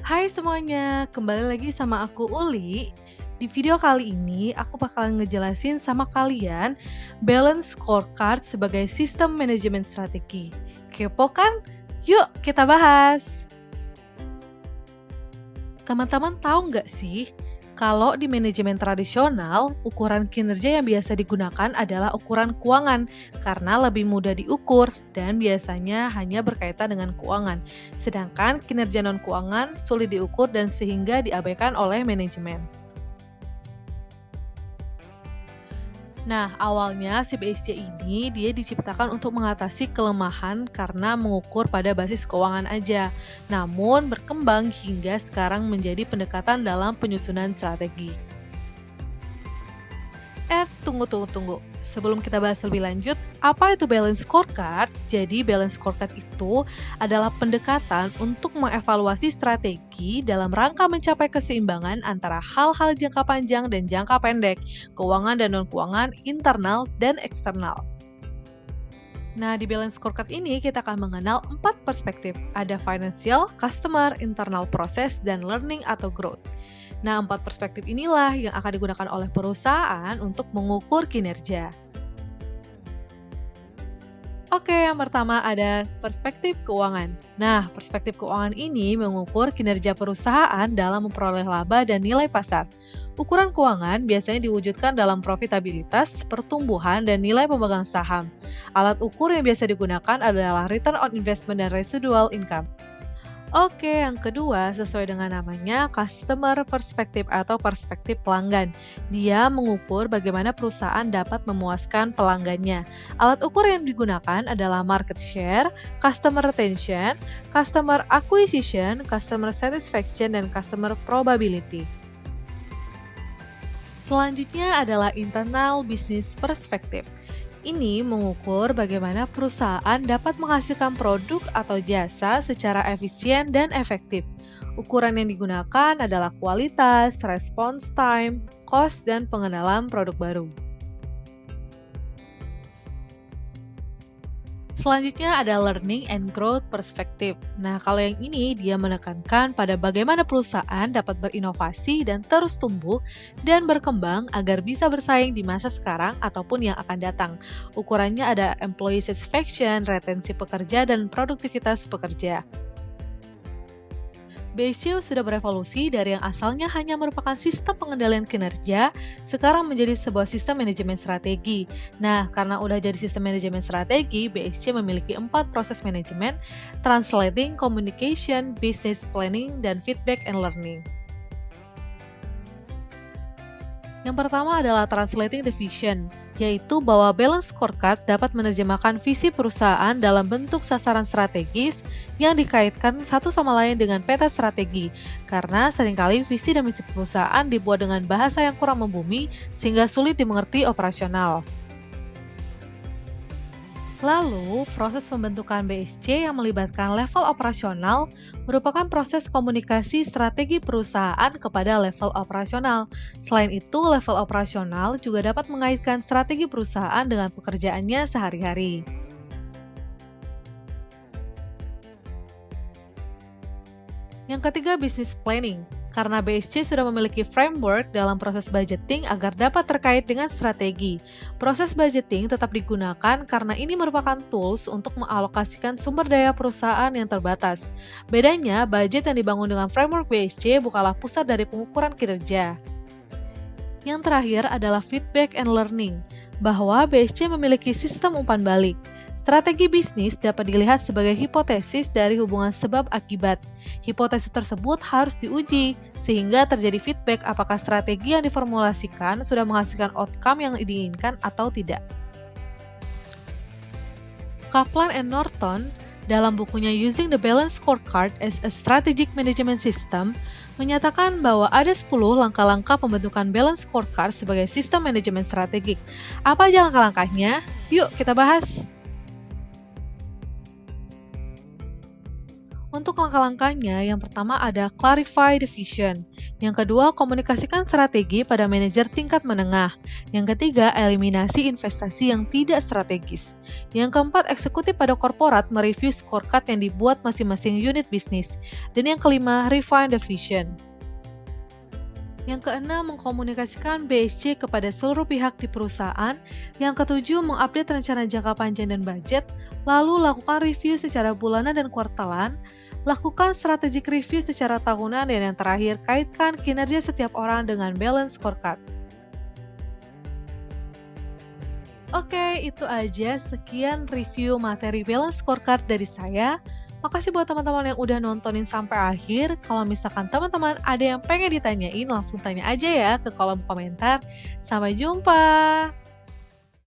Hai semuanya, kembali lagi sama aku Uli. Di video kali ini aku bakalan ngejelasin sama kalian balance scorecard sebagai sistem manajemen strategi. Kepo kan? Yuk kita bahas! Teman-teman tahu nggak sih, kalau di manajemen tradisional, ukuran kinerja yang biasa digunakan adalah ukuran keuangan karena lebih mudah diukur dan biasanya hanya berkaitan dengan keuangan. Sedangkan kinerja non-keuangan sulit diukur dan sehingga diabaikan oleh manajemen. Nah, awalnya si BSC ini dia diciptakan untuk mengatasi kelemahan karena mengukur pada basis keuangan aja. Namun berkembang hingga sekarang menjadi pendekatan dalam penyusunan strategi. Tunggu. Sebelum kita bahas lebih lanjut, apa itu balance scorecard? Jadi, balance scorecard itu adalah pendekatan untuk mengevaluasi strategi dalam rangka mencapai keseimbangan antara hal-hal jangka panjang dan jangka pendek, keuangan dan non-keuangan, internal dan eksternal. Nah, di balance scorecard ini kita akan mengenal 4 perspektif. Ada financial, customer, internal process, dan learning atau growth. Nah, 4 perspektif inilah yang akan digunakan oleh perusahaan untuk mengukur kinerja. Oke, yang pertama ada perspektif keuangan. Nah, perspektif keuangan ini mengukur kinerja perusahaan dalam memperoleh laba dan nilai pasar. Ukuran keuangan biasanya diwujudkan dalam profitabilitas, pertumbuhan, dan nilai pemegang saham. Alat ukur yang biasa digunakan adalah return on investment dan residual income. Oke, yang kedua sesuai dengan namanya customer perspective atau perspektif pelanggan. Dia mengukur bagaimana perusahaan dapat memuaskan pelanggannya. Alat ukur yang digunakan adalah market share, customer retention, customer acquisition, customer satisfaction, dan customer probability. Selanjutnya adalah internal business perspective. Ini mengukur bagaimana perusahaan dapat menghasilkan produk atau jasa secara efisien dan efektif. Ukuran yang digunakan adalah kualitas, response time, cost, dan pengenalan produk baru. Selanjutnya ada learning and growth perspective. Nah, kalau yang ini dia menekankan pada bagaimana perusahaan dapat berinovasi dan terus tumbuh dan berkembang agar bisa bersaing di masa sekarang ataupun yang akan datang. Ukurannya ada employee satisfaction, retensi pekerja, dan produktivitas pekerja. BSC sudah berevolusi dari yang asalnya hanya merupakan sistem pengendalian kinerja, sekarang menjadi sebuah sistem manajemen strategi. Nah, karena udah jadi sistem manajemen strategi, BSC memiliki 4 proses manajemen: translating, communication, business planning, dan feedback and learning. Yang pertama adalah translating the vision, yaitu bahwa balance scorecard dapat menerjemahkan visi perusahaan dalam bentuk sasaran strategis yang dikaitkan satu sama lain dengan peta strategi, karena seringkali visi dan misi perusahaan dibuat dengan bahasa yang kurang membumi sehingga sulit dimengerti operasional. Lalu, proses pembentukan BSC yang melibatkan level operasional merupakan proses komunikasi strategi perusahaan kepada level operasional. Selain itu, level operasional juga dapat mengaitkan strategi perusahaan dengan pekerjaannya sehari-hari. Yang ketiga, business planning. Karena BSC sudah memiliki framework dalam proses budgeting agar dapat terkait dengan strategi. Proses budgeting tetap digunakan karena ini merupakan tools untuk mengalokasikan sumber daya perusahaan yang terbatas. Bedanya, budget yang dibangun dengan framework BSC bukanlah pusat dari pengukuran kinerja. Yang terakhir adalah feedback and learning, bahwa BSC memiliki sistem umpan balik. Strategi bisnis dapat dilihat sebagai hipotesis dari hubungan sebab akibat. Hipotesis tersebut harus diuji, sehingga terjadi feedback apakah strategi yang diformulasikan sudah menghasilkan outcome yang diinginkan atau tidak. Kaplan and Norton dalam bukunya Using the Balance Scorecard as a Strategic Management System menyatakan bahwa ada 10 langkah-langkah pembentukan balance scorecard sebagai sistem manajemen strategik. Apa aja langkah-langkahnya? Yuk kita bahas! Untuk langkah-langkahnya, yang pertama ada clarify the vision. Yang kedua, komunikasikan strategi pada manajer tingkat menengah. Yang ketiga, eliminasi investasi yang tidak strategis. Yang keempat, eksekutif pada korporat mereview scorecard yang dibuat masing-masing unit bisnis. Dan yang kelima, refine the vision. Yang keenam, mengkomunikasikan BSC kepada seluruh pihak di perusahaan. Yang ketujuh, mengupdate rencana jangka panjang dan budget. Lalu, lakukan review secara bulanan dan kuartalan. Lakukan strategic review secara tahunan. Dan yang terakhir, kaitkan kinerja setiap orang dengan balance scorecard. Oke, itu aja sekian review materi balance scorecard dari saya. Makasih buat teman-teman yang udah nontonin sampai akhir. Kalau misalkan teman-teman ada yang pengen ditanyain, langsung tanya aja ya ke kolom komentar. Sampai jumpa!